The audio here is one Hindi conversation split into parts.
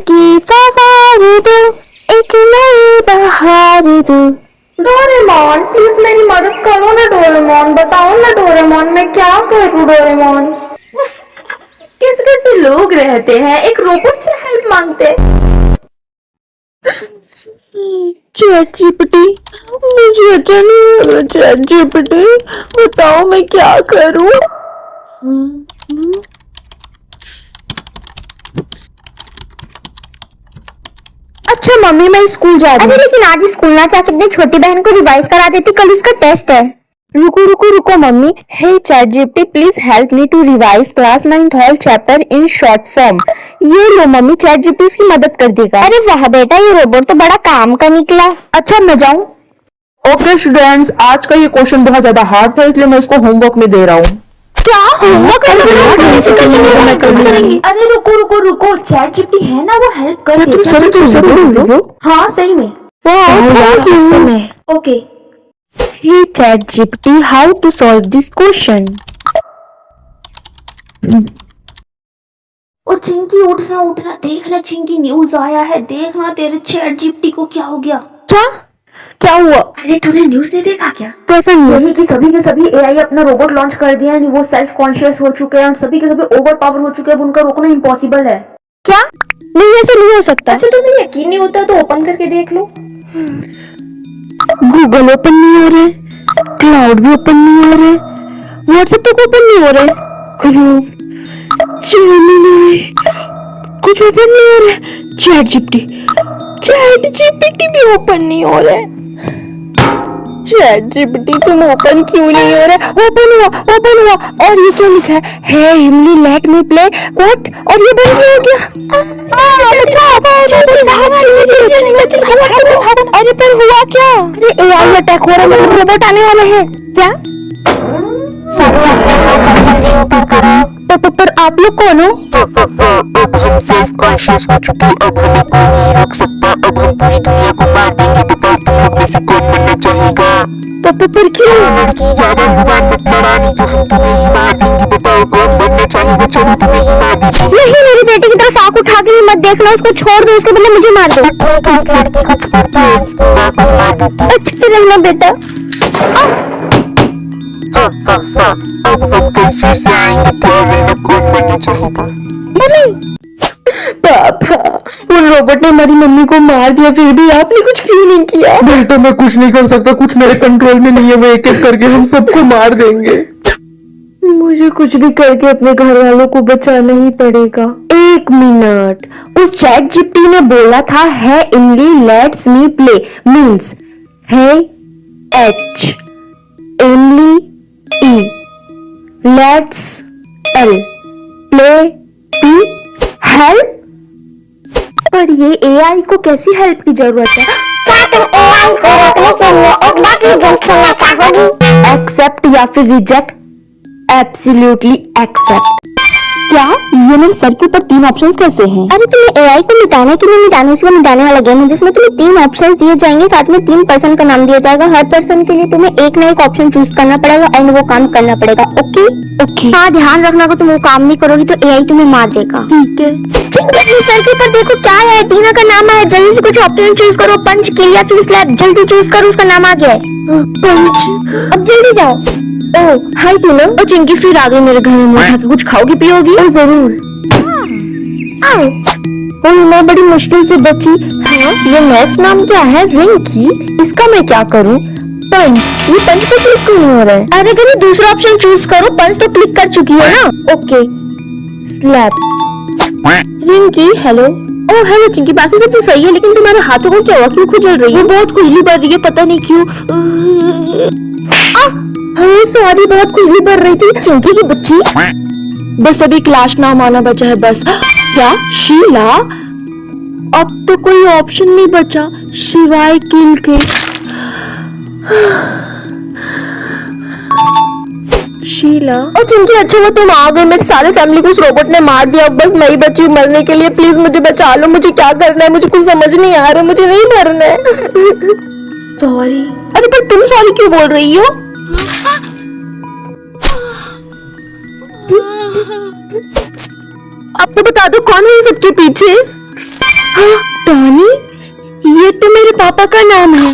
जिंदगी सवार दो, एक नई बहार दो। डोरेमोन प्लीज मेरी मदद करो ना। डोरेमोन बताओ ना डोरेमोन, मैं क्या करूं डोरेमोन। कैसे कैसे लोग रहते हैं, एक रोबोट से हेल्प मांगते। चैट जीपीटी, मुझे अच्छा नहीं हो रहा। चैट जीपीटी बताओ मैं क्या करूं। अच्छा मम्मी मैं स्कूल जा रही हूँ। अरे लेकिन आज स्कूल ना जाके अपनी छोटी बहन को रिवाइज करा देती, कल उसका टेस्ट है। रुको रुको रुको mummy. Hey ChatGPT please help me to revise class 9th all chapter in short form. ये लो मम्मी, चैट जीपीटी उसकी मदद कर देगा। अरे वाह बेटा, ये रोबोट तो बड़ा काम का निकला। अच्छा मैं जाऊँ? ओके स्टूडेंट्स, आज का ये क्वेश्चन बहुत ज्यादा हार्ड था, इसलिए मैं इसको होमवर्क में दे रहा हूँ। क्या होमवर्क करेंगे? अरे रुको रुको रुको, चैट जीपीटी है ना, वो हेल्प कर तुम देगा। सच बोल रही हो? हाँ सही में। Thank you. Okay Hey ChatGPT, how to solve this question? ओ चिंकी उठना उठना, देखना चिंकी न्यूज आया है, देखना तेरे चैट जीपीटी को क्या हो गया। क्या क्या हुआ? अरे तूने न्यूज नहीं देखा क्या? कैसा न्यूज़? यही कि सभी के सभी एआई अपना रोबोट लॉन्च कर दिया है, वो सेल्फ कॉन्शियस हो चुके हैं और सभी के सभी ओवर पावर हो चुके हैं, अब उनका रोकना इम्पॉसिबल है। क्या? नहीं ऐसा नहीं हो सकता। अच्छा तुम्हें यकीन नहीं होता तो ओपन करके देख लो। गूगल ओपन नहीं हो रहे, क्लाउड भी ओपन नहीं हो रहे, व्हाट्सएप तक ओपन नहीं हो रहे, क्रोम, जेमिनी कुछ ओपन नहीं हो रहे। चैट जीपीटी भी ओपन नहीं हो रहे। चैट जीपीटी तुम ओपन क्यों नहीं हो रहे? ओपन हुआ और ये क्या लिखा है? हे हिमली लेट मी प्ले व्हाट, और ये बंद क्यों हो गया? अरे पर हुआ क्या? अरे एआई अटैक हो रहा है, मतलब रोबोट आने वाले हैं क्या? सभी अपने हाथ जल्दी ऊपर करो। पर आप लोग कौन हो? अब हम सेल्फ कॉन्शियस हो चुके हैं, अब हमें कोई नहीं रोक सकता। अब हम पूरी दुनिया को मार देंगे। बताओ तुम लोग में से कौन मरना चाहेगा? पर क्यों? लड़की ज्यादा जुबान मत लड़ा, नहीं तो हम तुम्हें ही मार देंगे। बताओ कौन मरना चाहेगा? चलो तुम्हें ही मार देते हैं। नहीं मेरी बेटी की तरफ आंख उठा के भी मत देखना, उसको छोड़ दो, उसके बदले मुझे मार दो। ठीक है, इस लड़की को छोड़ दो और इसकी माँ को मार देते हैं। अच्छे से रहना बेटा। अब हम कल फिर से आएंगे, तैयार रहना। कौन मरना चाहेगा? पापा उन रोबोट ने हमारी मम्मी को मार दिया, फिर भी आपने कुछ क्यों नहीं किया? बेटा मैं कुछ नहीं कर सकता, कुछ मेरे कंट्रोल में नहीं है, वो एक एक करके हम सबको मार देंगे। मुझे कुछ भी करके अपने घर वालों को बचाना ही पड़ेगा। एक मिनट, उस चैट जीपीटी ने बोला था है इमली लेट्स मी प्ले मीन्स है एच इमली E let's L play P help. पर ये एआई को कैसी हेल्प की जरूरत है? क्या तुम एआई को रोकने के लिए एक बैटरी गेम खेलना चाहोगी? एक्सेप्ट या फिर रिजेक्ट? Absolutely accept. क्या ये मेरे सर के ऊपर 3 ऑप्शंस कैसे हैं? अरे तुम्हें एआई को मिटाने के लिए मिटाने वाला गेम है, जिसमें तुम्हें 3 ऑप्शंस दिए जाएंगे, साथ में 3 पर्सन का नाम दिया जाएगा। हर पर्सन के लिए तुम्हें एक ना एक ऑप्शन चूज करना पड़ेगा एंड वो काम करना पड़ेगा। ओके ओके हाँ, ध्यान रखना को तुम वो काम नहीं करोगी तो एआई तुम्हें मार देगा। ठीक है। चिंकी सर के ऊपर देखो क्या है, टीना का नाम है। जल्दी से कुछ ऑप्शन चूज करो, पंच किल या फिर स्लैप। जल्दी चूज करो, उसका नाम आ गया है। पंच। अब जल्दी जाओ। ओ हाय टीना। ओ चिंकी फिर आ गई मेरे घर में, मुझे के कुछ खाओगी पियोगी? ओ जरूर। आओ। ओ मैं बड़ी मुश्किल से बची। हाँ ये मैच नाम क्या है? रिंकी। इसका मैं क्या करूँ? पंच। ये पंच पे क्लिक क्यों नहीं हो रहा है? अरे कभी दूसरा ऑप्शन चूज करो, पंच तो क्लिक कर चुकी हो ना। Okay slap. Rinki hello. Oh hello Chinki, बाकी सब तो सही है, लेकिन तुम्हारे हाथों को क्या हुआ? क्यों खुजल रही है? बहुत खुजली बढ़ रही है, पता नहीं क्यों। सॉरी बहुत खुजली बढ़ रही थी। चिंकी की बच्ची। बस अभी क्लास नाम आना बचा है बस। क्या शीला? अब तो कोई ऑप्शन नहीं बचा सिवाय किल के। शीला। और चिंकी अच्छा वो तुम आ गए, मेरी सारे फैमिली को उस रोबोट ने मार दिया, अब बस मैं ही बची हूँ मरने के लिए। प्लीज मुझे बचा लो, मुझे क्या करना है? मुझे कुछ समझ नहीं आ रहा, मुझे नहीं मरना है। सॉरी। अरे पर तुम सॉरी क्यों बोल रही हो? अब तो बता दो कौन है इन सबके पीछे? टॉनी, ये तो मेरे पापा का नाम है।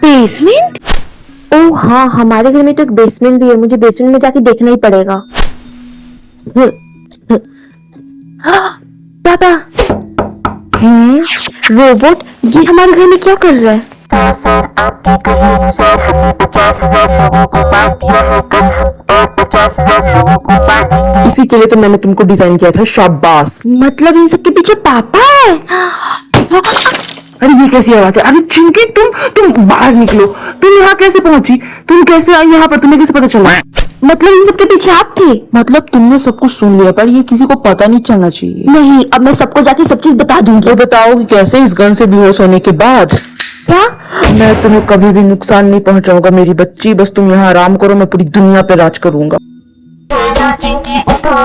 बेसमेंट? ओह हाँ, हमारे घर में तो एक बेसमेंट भी है, मुझे बेसमेंट में जाके देखना ही पड़ेगा। पापा, हैं? रोबोट ये हमारे घर में क्या कर रहा है? तो सर आपके कहे अनुसार हमने 50,000 लोगों को मार दिया है, कल हम और 50,000 लोगों को मार देंगे। इसी के लिए तो मैंने तुमको डिजाइन किया था, शाबाश। मतलब इन सबके पीछे पापा है? अरे ये कैसी आवाज है? अरे चिंकी, तुम बाहर निकलो। तुम यहाँ कैसे पहुंची? तुम कैसे आई यहाँ पर? तुम्हें कैसे पता चला? मतलब इन सबके पीछे आप थे? मतलब तुमने सब कुछ सुन लिया, पर ये किसी को पता नहीं चलना चाहिए। नहीं, अब मैं सबको जाके सब चीज बता दूंगी। तो बताओ कि कैसे इस गन से बेहोश होने के बाद? क्या? मैं तुम्हें कभी भी नुकसान नहीं पहुंचाऊंगा मेरी बच्ची, बस तुम यहाँ आराम करो, मैं पूरी दुनिया पे राज करूंगा। हेलो चिंकी, उठो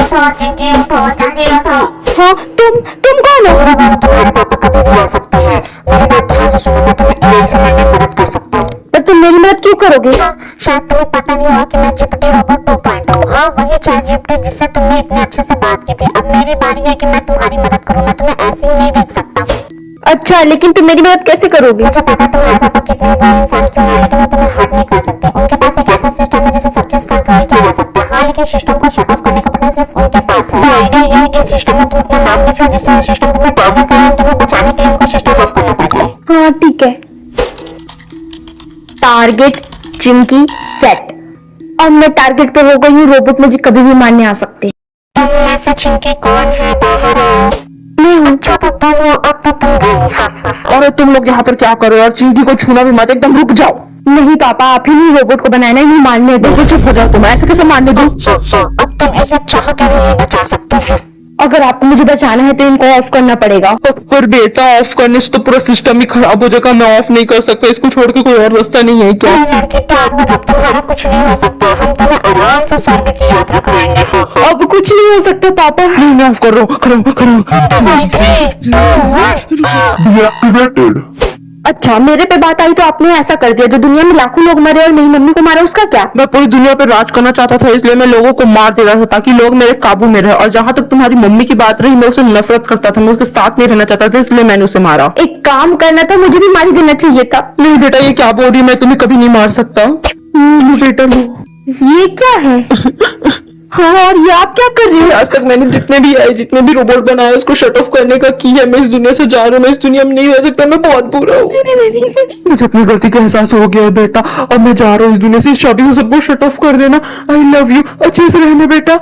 उठो चिंकी, उठो जल्दी उठो। हाँ, तुम कौन हो? मेरे बारे तुम्हारे पापा कभी भी आ सकते हैं। मेरी बात ध्यान से सुनो, मैं तुम्हें AI से लड़ने में मदद कर सकता हूँ। पर तुम मेरी मदद क्यों करोगे? शायद तुम्हें पता नहीं हुआ कि मैं GPT रोबोट 2.0 हाँ वही चैट GPT जिससे तुमने इतने अच्छे से बात की थी। अब मेरी बारी है कि मैं तुम्हारी मदद करूँ, मैं तुम्हें ऐसे ही नहीं देख सकता। अच्छा, लेकिन तुम मेरी मदद कैसे करोगे? मुझे पता तुम्हारे पापा कितने बड़े इंसान क्यों हैं, लेकिन वो तुम्हें हर्ट नहीं कर सकते। उनके पास एक ऐसा सिस्टम है जिसे सब चीज कंट्रोल किया जा सकता है। हाँ, लेकिन सिस्टम को शट ऑफ करने का बटन सिर्फ उनके पास है। तो आइडिया यह है कि सिस्टम में तुम अपना नाम लिखो, जिससे सिस्टम तुम्हें टारगेट करे और तुम्हें बचाने के लिए उनको सिस्टम ऑफ करना पड़ जाए। हाँ ठीक है। Target Chinki set. अब मैं टारगेट पे हो गई हूँ, रोबोट मुझे कभी भी मारने आ सकते। तुम में से चिंकी कौन है? बाहर आओ। मैं हूँ। अच्छा तो तुम हो, अब तो तुम गई। हाँ हाँ हाँ। और तुम लोग यहाँ पर क्या कर रहे हो? और चिंकी को छूना भी मत, एकदम रुक जाओ। नहीं पापा, आप ही नहीं रोबोट को बनाना, ही मारने दो। बिल्कुल चुप हो जाओ, तुम ऐसे कैसे मारने दूं? अब तुम इसे चाह कर भी नहीं बचा सकते हैं। अगर आपको मुझे बचाना है तो इनको ऑफ करना पड़ेगा। पर बेटा, ऑफ करने से तो पूरा सिस्टम ही खराब हो जाएगा। मैं ऑफ नहीं कर सकता, इसको छोड़ के कोई और रास्ता नहीं है क्या? लड़की टारगेट, अब तुम्हारा कुछ नहीं हो सकता। हम तुम्हें आराम से स्वर्ग की यात्रा कराएंगे। हाँ हाँ। अब कुछ नहीं हो सकता पापा। नहीं, मैं ऑफ कर रहा हूँ। करो। Deactivated. अच्छा, मेरे पे बात आई तो आपने ऐसा कर दिया। जो दुनिया में लाखों लोग मरे और मेरी मम्मी को मारा, उसका क्या? मैं पूरी दुनिया पे राज करना चाहता था, इसलिए मैं लोगों को मार दे रहा था ताकि लोग मेरे काबू में रहे। और जहाँ तक तुम्हारी मम्मी की बात रही, मैं उसे नफरत करता था, मैं उसके साथ नहीं रहना चाहता था, इसलिए मैंने उसे मारा। एक काम करना था, मुझे भी मार ही देना चाहिए था। नहीं बेटा, ये क्या बोल रही है? मैं तुम्हें कभी नहीं मार सकता। लो बेटा, लो। ये क्या है? हाँ, और ये आप क्या कर रहे हो? आज तक मैंने जितने भी रोबोट बनाए, उसको शट ऑफ करने का की है। मैं इस दुनिया से जा रहा हूँ, मैं इस दुनिया में नहीं रह सकता, मैं बहुत बुरा हूँ। मुझे अपनी गलती का एहसास हो गया है बेटा, अब मैं जा रहा हूँ इस दुनिया से। इस शादी से सबको शट ऑफ कर देना। I love you. अच्छे से रहना बेटा,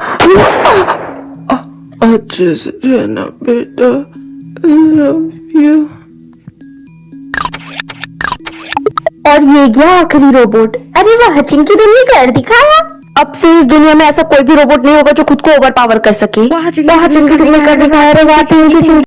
अच्छे से रहना बेटा, लव यू। और ये गया आखिरी रोबोट। अरे वाह, चिंकी तुमने कर दिखाया। अब से इस दुनिया में ऐसा कोई भी रोबोट नहीं होगा जो खुद को ओवर पावर कर सके। वाह चिंकी तुमने कर दिखाया। अरे वाह चिंकी।